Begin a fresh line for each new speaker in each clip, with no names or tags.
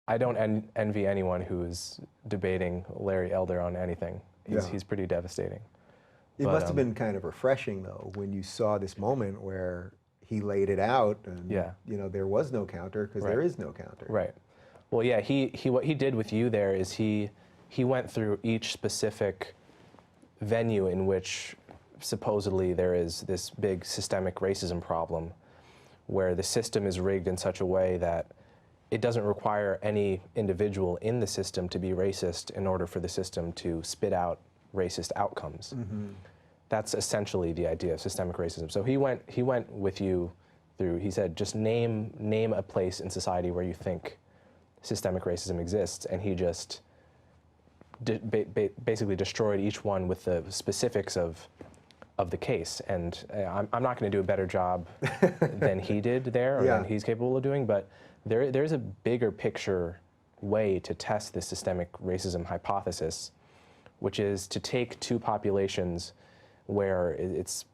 I don't envy anyone who's debating Larry Elder on anything. He's pretty devastating.
It must have been kind of refreshing, though, when you saw this moment where he laid it out, and you know, there was no counter, because there is no counter.
Right. Well, yeah. What he did with you there is he went through each specific venue in which supposedly there is this big systemic racism problem, where the system is rigged in such a way that it doesn't require any individual in the system to be racist in order for the system to spit out racist outcomes. That's essentially the idea of systemic racism. So he went with you through, he said, just name a place in society where you think systemic racism exists, and he just basically destroyed each one with the specifics of the case. And I'm not going to do a better job than he did there, or than he's capable of doing, but there's a bigger picture way to test the systemic racism hypothesis, which is to take two populations where it's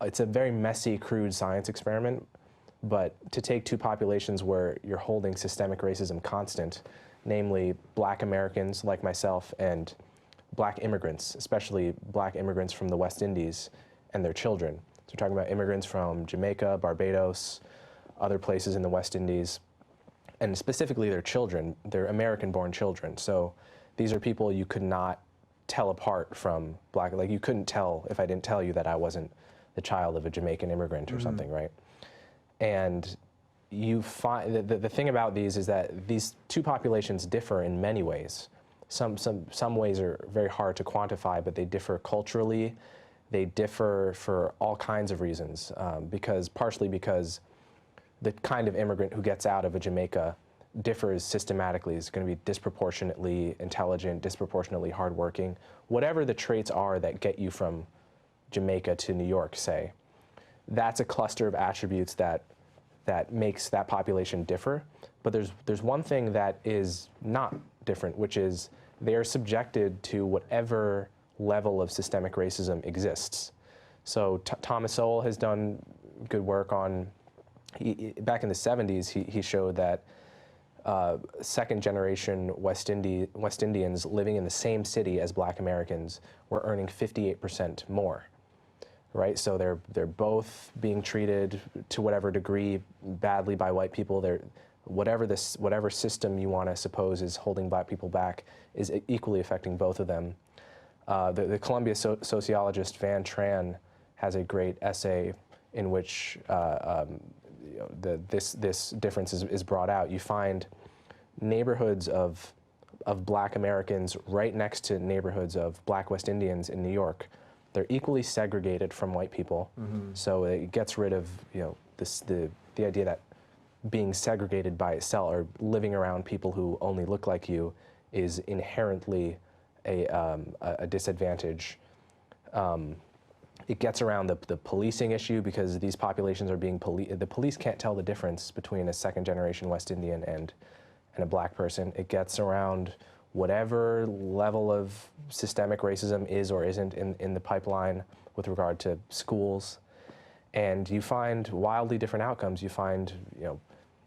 a very messy, crude science experiment, but to take two populations where you're holding systemic racism constant, namely Black Americans like myself and Black immigrants, especially Black immigrants from the West Indies and their children. So we're talking about immigrants from Jamaica, Barbados, other places in the West Indies, and specifically their children, their American-born children. So these are people you could not tell apart from Black, like you couldn't tell if I didn't tell you that I wasn't the child of a Jamaican immigrant or something, right? And you find, the thing about these is that these two populations differ in many ways. Some ways are very hard to quantify, but they differ culturally. They differ for all kinds of reasons, partially because the kind of immigrant who gets out of a Jamaica differs systematically. It's going to be disproportionately intelligent, disproportionately hardworking. Whatever the traits are that get you from Jamaica to New York, say, that's a cluster of attributes that makes that population differ. But there's one thing that is not different, which is they are subjected to whatever level of systemic racism exists. So Thomas Sowell has done good work on, back in the 70s, he showed that second-generation West Indians living in the same city as Black Americans were earning 58% more, right? So they're both being treated to whatever degree badly by white people. Whatever system you want to suppose is holding Black people back is equally affecting both of them. The Columbia sociologist Van Tran has a great essay in which this difference is brought out. You find neighborhoods of Black Americans right next to neighborhoods of Black West Indians in New York. They're equally segregated from white people, so it gets rid of the idea that being segregated by itself or living around people who only look like you is inherently a disadvantage. It gets around the policing issue because these populations are being the police can't tell the difference between a second-generation West Indian and a Black person. It gets around whatever level of systemic racism is or isn't in the pipeline with regard to schools. And you find wildly different outcomes. You find,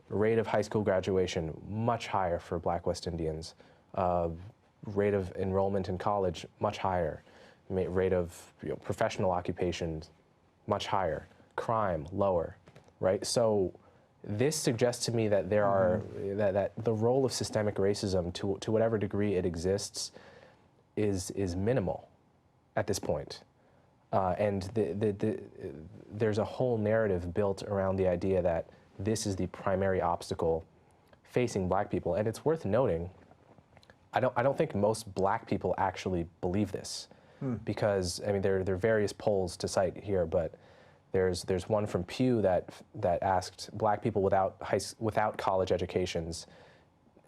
rate of high school graduation much higher for Black West Indians. Rate of enrollment in college much higher. Rate of professional occupations much higher. Crime lower, right? So this suggests to me that there are that the role of systemic racism, to whatever degree it exists, is minimal at this point. And there's a whole narrative built around the idea that this is the primary obstacle facing Black people. And it's worth noting, I don't think most Black people actually believe this, because I mean there are various polls to cite here, but there's one from Pew that asked Black people without college educations,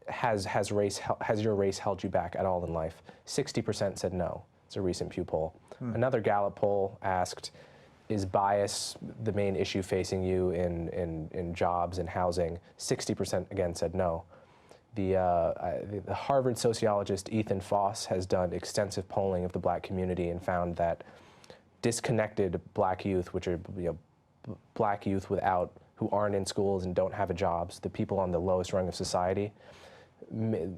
has your race held you back at all in life? 60% said no. It's a recent Pew poll. Another Gallup poll asked, is bias the main issue facing you in jobs and housing? 60% again said no. The Harvard sociologist Ethan Foss has done extensive polling of the Black community and found that disconnected Black youth, which are Black youth who aren't in schools and don't have jobs, the people on the lowest rung of society,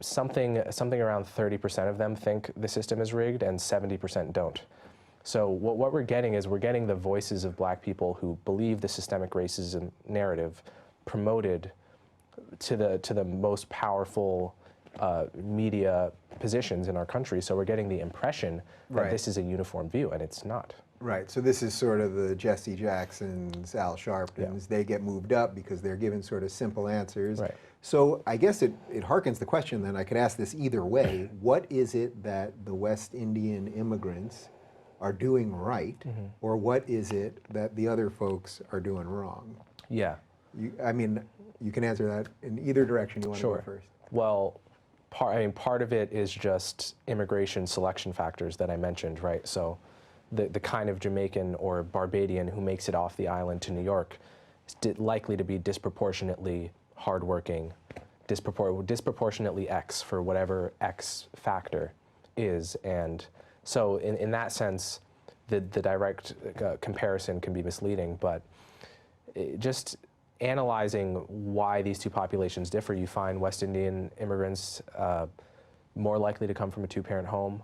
something around 30% of them think the system is rigged and 70% don't. So what we're getting is we're getting the voices of black people who believe the systemic racism narrative promoted to the most powerful media positions in our country. So we're getting the impression that this is a uniform view, and it's not.
Right, so this is sort of the Jesse Jacksons, Al Sharptons, they get moved up because they're given sort of simple answers.
Right.
So I guess it harkens the question then, I could ask this either way, what is it that the West Indian immigrants are doing right, or what is it that the other folks are doing wrong?
Yeah.
I mean, you can answer that in either direction you want to go first.
Well, part of it is just immigration selection factors that I mentioned, right? So the kind of Jamaican or Barbadian who makes it off the island to New York is likely to be disproportionately hardworking, disproportionately X for whatever X factor is. And so in that sense, the direct comparison can be misleading, but just analyzing why these two populations differ, you find West Indian immigrants more likely to come from a two-parent home,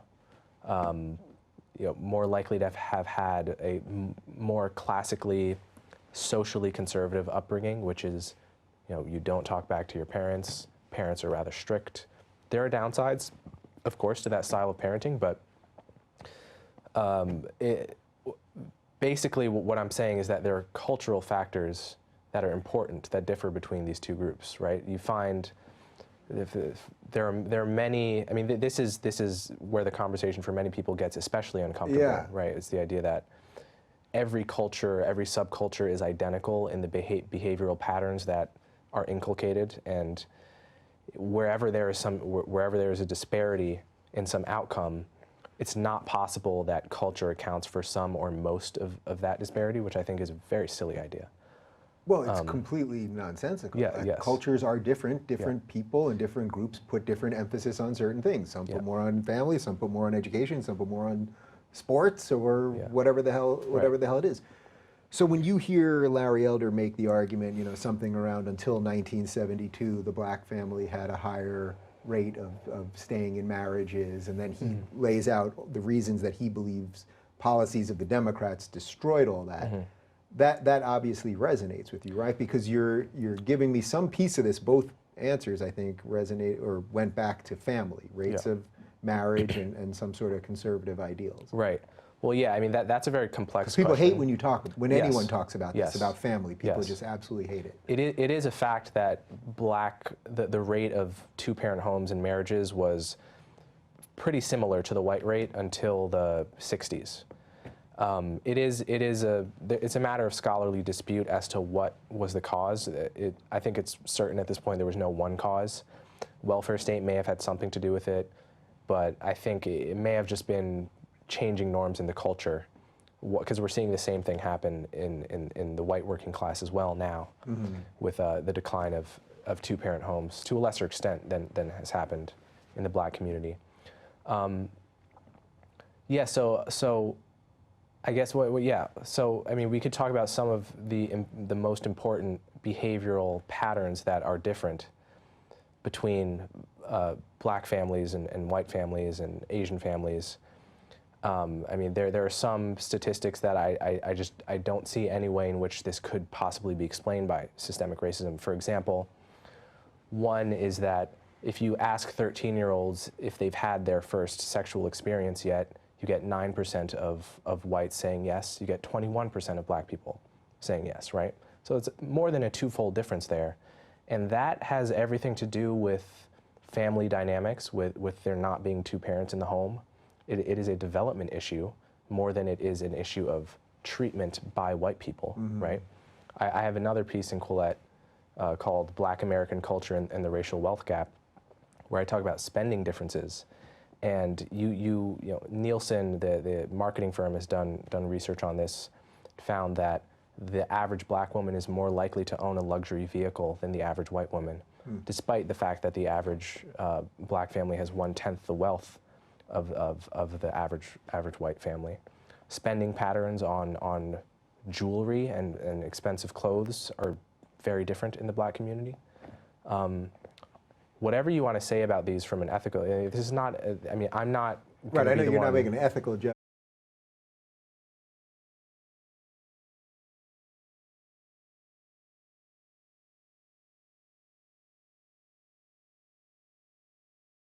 more likely to have had a more classically socially conservative upbringing, which is, you don't talk back to your parents. Parents are rather strict. There are downsides, of course, to that style of parenting, but basically what I'm saying is that there are cultural factors that are important that differ between these two groups, right? You find there are many. I mean, this is where the conversation for many people gets especially uncomfortable, right? It's the idea that every culture, every subculture is identical in the behavioral patterns that are inculcated, and wherever there is a disparity in some outcome, it's not possible that culture accounts for some or most of that disparity, which I think is a very silly idea.
Well, it's completely nonsensical. Cultures are different. Different people and different groups put different emphasis on certain things. Some put more on family, some put more on education, some put more on sports or whatever the hell it is. So when you hear Larry Elder make the argument, something around until 1972, the black family had a higher rate of staying in marriages, and then he lays out the reasons that he believes policies of the Democrats destroyed all that. That obviously resonates with you, right? Because you're giving me some piece of this. Both answers, I think, resonate or went back to family, rates of marriage and some sort of conservative ideals.
Right. Well, yeah, I mean, that's a very complex
question. People hate when
yes.
anyone talks about this, about family. People just absolutely hate it.
It is a fact that the rate of two-parent homes and marriages was pretty similar to the white rate until the 60s. It's a matter of scholarly dispute as to what was the cause. I think it's certain at this point there was no one cause. Welfare state may have had something to do with it, but I think it may have just been changing norms in the culture, because we're seeing the same thing happen in the white working class as well now, with the decline of two-parent homes to a lesser extent than has happened in the black community. So I guess so I mean, we could talk about some of the most important behavioral patterns that are different between black families and white families and Asian families. I mean, there are some statistics that I don't see any way in which this could possibly be explained by systemic racism. For example, one is that if you ask 13-year-olds if they've had their first sexual experience yet, you get 9% of whites saying yes. You get 21% of black people saying yes, right? So it's more than a twofold difference there. And that has everything to do with family dynamics, with there not being two parents in the home. It is a development issue more than it is an issue of treatment by white people, right? I have another piece in Quillette called Black American Culture and the Racial Wealth Gap, where I talk about spending differences. And you know, Nielsen, the marketing firm, has done research on this, found that the average black woman is more likely to own a luxury vehicle than the average white woman, despite the fact that the average black family has 1/10 the wealth of the average white family. Spending patterns on jewelry and expensive clothes are very different in the black community. whatever you want to say about these from an ethical, this is not, I mean, I'm not.
Right, I know you're not making an ethical judgment.